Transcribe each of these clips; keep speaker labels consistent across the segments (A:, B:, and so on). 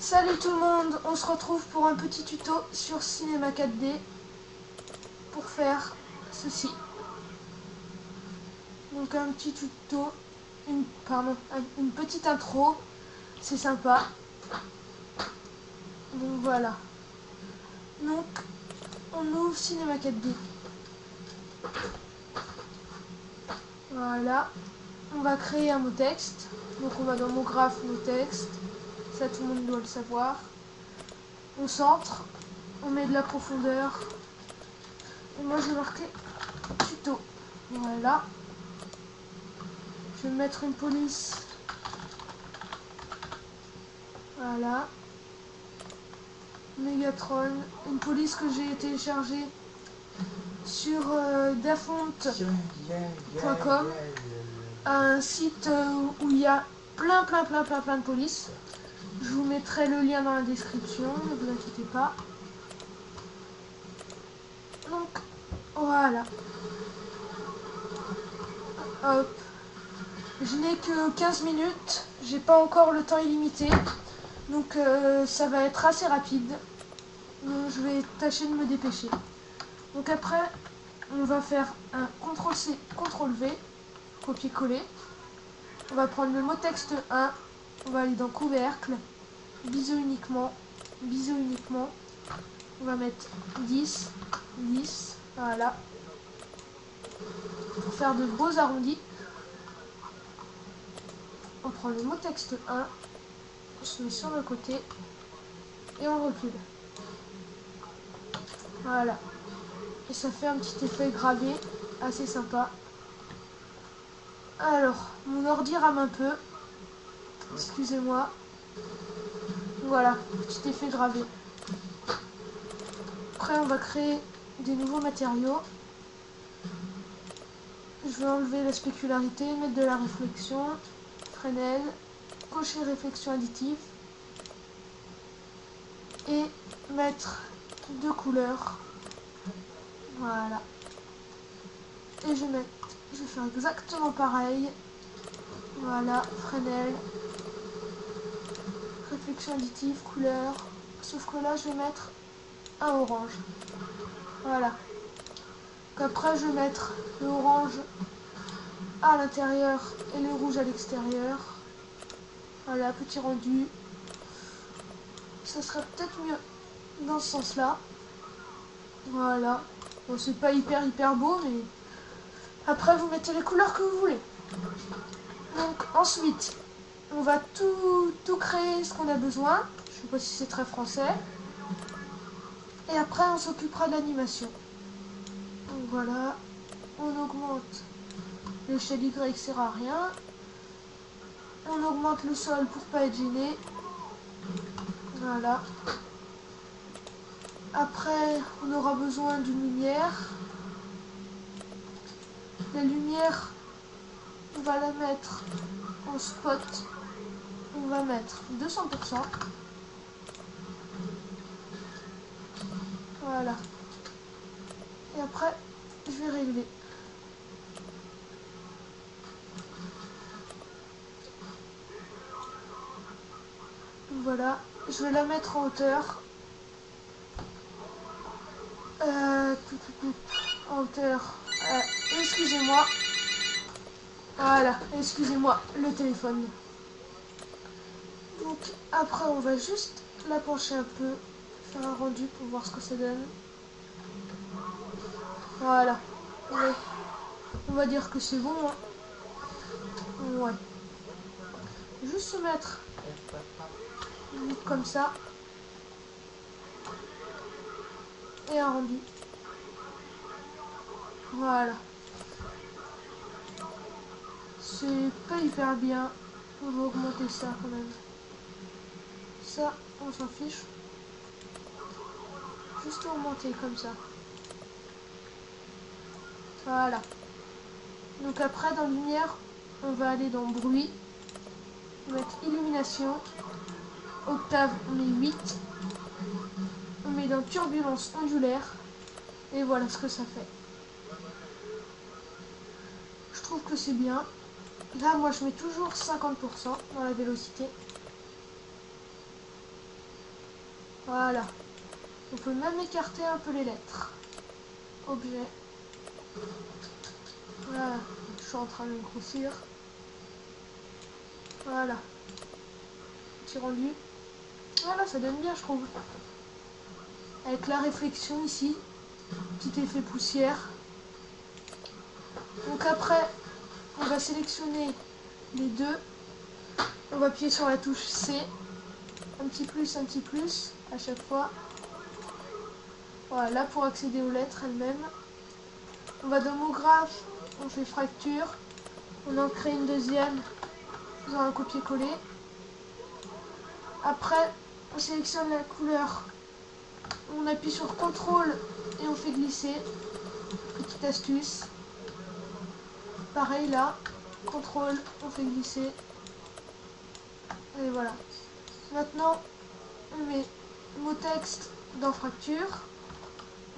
A: Salut tout le monde, on se retrouve pour un petit tuto sur Cinema 4D pour faire ceci. Donc un petit tuto, une petite intro, c'est sympa. Donc voilà. Donc on ouvre Cinema 4D. Voilà. On va créer un mot texte. Donc on va dans mot graphe, mot texte. Ça tout le monde doit le savoir. On centre, on met de la profondeur. Et moi j'ai marqué tuto. Voilà. Je vais mettre une police. Voilà. Megatron. Une police que j'ai téléchargée sur dafont.com, un site où il y a plein de polices. Je vous mettrai le lien dans la description, ne vous inquiétez pas. Donc voilà. Hop. Je n'ai que 15 minutes, j'ai pas encore le temps illimité, donc ça va être assez rapide. Donc je vais tâcher de me dépêcher. Donc après, on va faire un CTRL-C, CTRL-V, copier-coller. On va prendre le mot texte 1, on va aller dans couvercle, biseau uniquement, on va mettre 10, voilà, pour faire de beaux arrondis. On prend le mot texte 1, on se met sur le côté et on recule. Voilà. Et ça fait un petit effet gravé assez sympa. Alors, mon ordi rame un peu. Excusez-moi. Voilà, petit effet gravé. Après, on va créer des nouveaux matériaux. Je vais enlever la spécularité, mettre de la réflexion, Fresnel, cocher réflexion additive et mettre deux couleurs. Voilà. Et je vais faire exactement pareil. Voilà, Fresnel, réflexion additive, couleur. Sauf que là, je vais mettre un orange. Voilà. Après, je vais mettre le orange à l'intérieur et le rouge à l'extérieur. Voilà, petit rendu. Ça sera peut-être mieux dans ce sens-là. Voilà. Bon, c'est pas hyper beau, mais après, vous mettez les couleurs que vous voulez. Donc, ensuite, on va tout créer ce qu'on a besoin. Je sais pas si c'est très français. Et après, on s'occupera de l'animation. Donc voilà. On augmente l'échelle Y, sert à rien. On augmente le sol pour pas être gêné. Voilà. Après, on aura besoin d'une lumière. La lumière, on va la mettre en spot. On va mettre 200%. Voilà. Et après, je vais régler. Voilà. Je vais la mettre en hauteur. En hauteur. Excusez-moi. Voilà. Excusez-moi, le téléphone. Donc, après, on va juste la pencher un peu. Faire un rendu pour voir ce que ça donne. Voilà. Ouais. On va dire que c'est bon. Hein. Ouais. Juste se mettre comme ça. Et un rendu. Voilà. C'est pas hyper bien. On va augmenter ça quand même. Ça, on s'en fiche. Juste augmenter comme ça. Voilà. Donc après, dans lumière, on va aller dans bruit. On va mettre illumination. Octave, on met 8. On met dans turbulence ondulaire. Et voilà ce que ça fait. Je trouve que c'est bien. Là, moi, je mets toujours 50% dans la vélocité. Voilà. On peut même écarter un peu les lettres. Objet. Voilà. Je suis en train de grossir. Voilà. Petit rendu. Voilà, ça donne bien, je trouve. Avec la réflexion ici. Petit effet poussière. Donc après, on va sélectionner les deux. On va appuyer sur la touche C. Un petit plus à chaque fois. Voilà, là pour accéder aux lettres elles-mêmes. On va dans mot graphe, on fait fracture. On en crée une deuxième. Faisant un copier-coller. Après, on sélectionne la couleur. On appuie sur CTRL et on fait glisser. Petite astuce. Pareil là. CTRL, on fait glisser. Et voilà. Maintenant, on met mot texte dans fracture.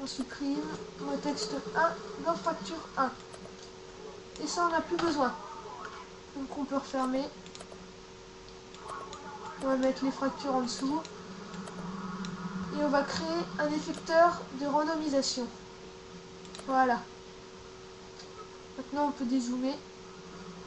A: On supprime mot texte 1 dans fracture 1. Et ça, on n'a plus besoin. Donc on peut refermer. On va mettre les fractures en dessous. Et on va créer un effecteur de randomisation. Voilà. Maintenant on peut dézoomer.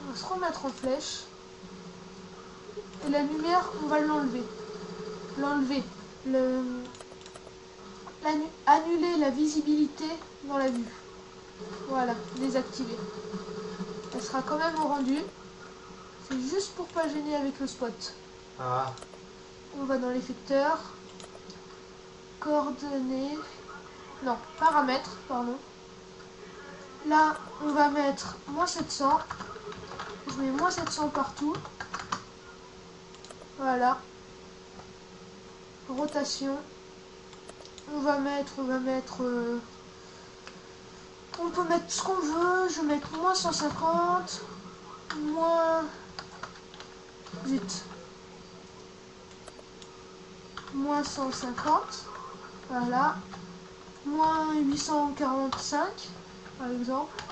A: On va se remettre en flèche. Et la lumière, on va l'enlever. Annuler la visibilité dans la vue. Voilà, désactiver. Elle sera quand même au rendu. C'est juste pour pas gêner avec le spot.
B: Ah.
A: On va dans l'effecteur. Coordonnées. Non, paramètres, pardon. Là, on va mettre moins 700. Je mets moins 700 partout. Voilà. Rotation. On peut mettre ce qu'on veut. Je vais mettre moins 150. Moins... Zut. Moins 150. Voilà. Moins 845, par exemple.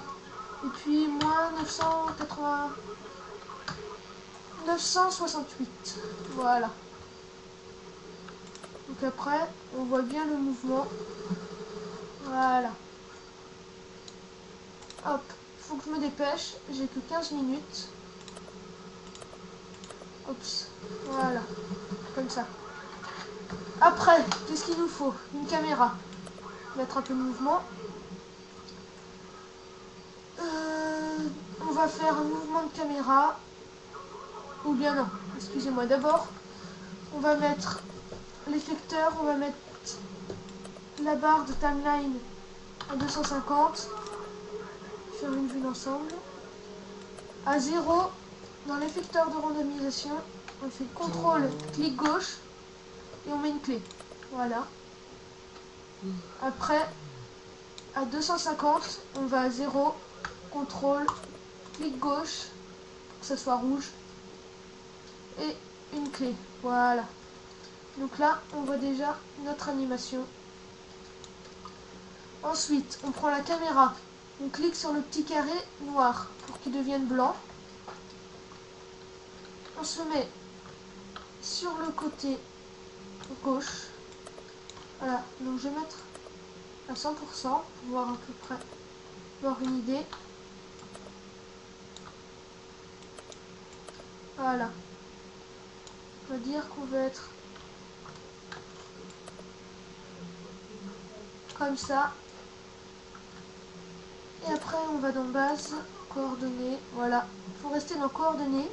A: Et puis moins 968. Voilà. Donc après, on voit bien le mouvement. Voilà. Hop. Il faut que je me dépêche. J'ai que 15 minutes. Oups. Voilà. Comme ça. Après, qu'est-ce qu'il nous faut? Une caméra. Mettre un peu de mouvement. On va faire un mouvement de caméra. Ou bien non. Excusez-moi. D'abord, on va mettre l'effecteur. On va mettre la barre de timeline à 250. Faire une vue d'ensemble. À 0, dans l'effecteur de randomisation, on fait CTRL, clic gauche. Et on met une clé. Voilà. Après, à 250, on va à 0, CTRL, clic gauche, pour que ça soit rouge. Et une clé. Voilà. Donc là, on voit déjà notre animation. Ensuite, on prend la caméra. On clique sur le petit carré noir pour qu'il devienne blanc. On se met sur le côté gauche. Voilà, donc je vais mettre à 100% pour voir à peu près, avoir une idée. Voilà. On va dire qu'on va être comme ça. Et après on va dans base, coordonnées, voilà. Il faut rester dans coordonnées.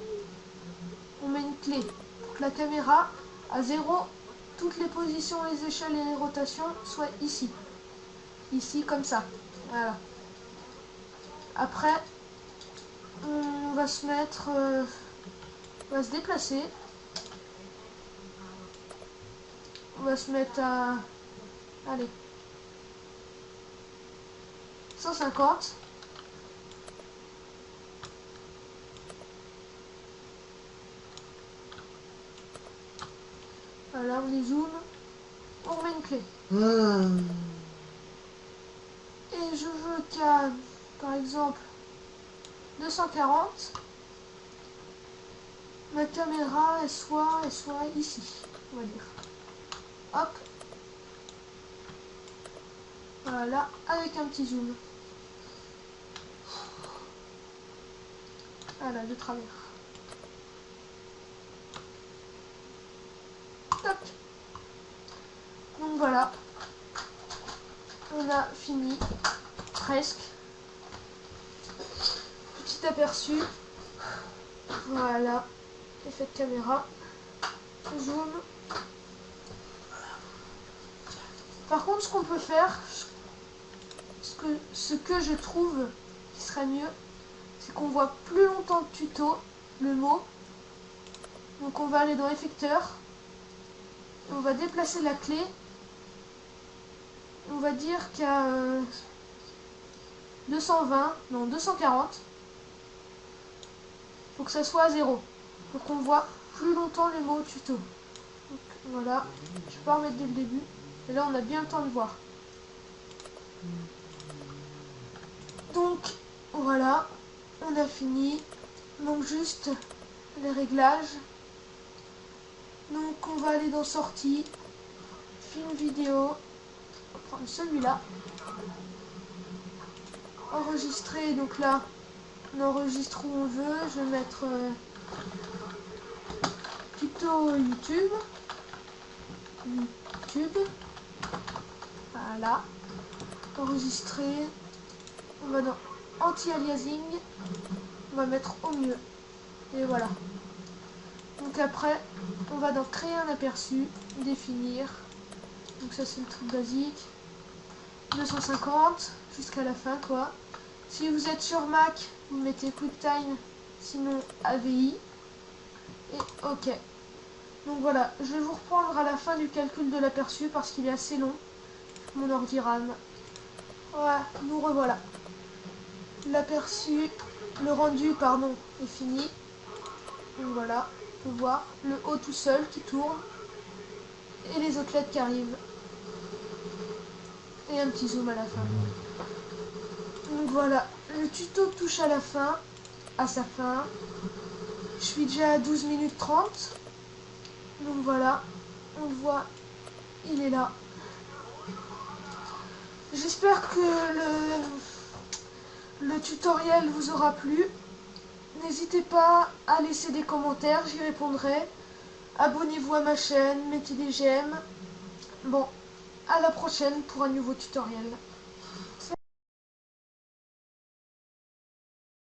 A: On met une clé pour que la caméra à 0, toutes les positions, les échelles et les rotations soient ici. Ici comme ça. Voilà. Après, on va se mettre, on va se déplacer. On va se mettre à, allez, 150. Voilà, on dézoome. On remet une clé. Et je veux qu'à, par exemple, 240, ma caméra elle soit ici, on va dire. Hop, Voilà, avec un petit zoom. Voilà, de travers. Hop. Donc voilà, on a fini, presque. Petit aperçu. Voilà, effet de caméra. Zoom. Par contre, ce qu'on peut faire, ce que je trouve qui serait mieux, c'est qu'on voit plus longtemps le tuto, le mot. Donc on va aller dans effecteur, on va déplacer la clé, on va dire qu'à 220, non 240, faut que ça soit à 0, pour qu'on voit plus longtemps le mot tuto. Donc, voilà, je vais pas remettre dès le début, et là on a bien le temps de voir. Donc voilà, on a fini, donc juste les réglages. Donc on va aller dans sortie, film vidéo, on va prendre celui-là, enregistrer, donc là on enregistre où on veut, je vais mettre tuto YouTube, voilà, enregistrer, on va dans anti-aliasing, on va mettre au mieux, et voilà. Donc après, on va dans créer un aperçu, définir, donc ça c'est le truc basique, 250 jusqu'à la fin quoi. Si vous êtes sur Mac, vous mettez QuickTime, sinon AVI, et OK. Donc voilà, je vais vous reprendre à la fin du calcul de l'aperçu parce qu'il est assez long, mon ordi RAM. Voilà, nous revoilà. L'aperçu, le rendu, pardon, est fini. Donc voilà, on peut voir le haut tout seul qui tourne et les autres lettres qui arrivent. Et un petit zoom à la fin. Donc voilà, le tuto touche à la fin, à sa fin. Je suis déjà à 12 minutes 30. Donc voilà, on le voit, il est là. J'espère que le tutoriel vous aura plu. N'hésitez pas à laisser des commentaires, j'y répondrai. Abonnez-vous à ma chaîne, mettez des j'aime. Bon, à la prochaine pour un nouveau tutoriel.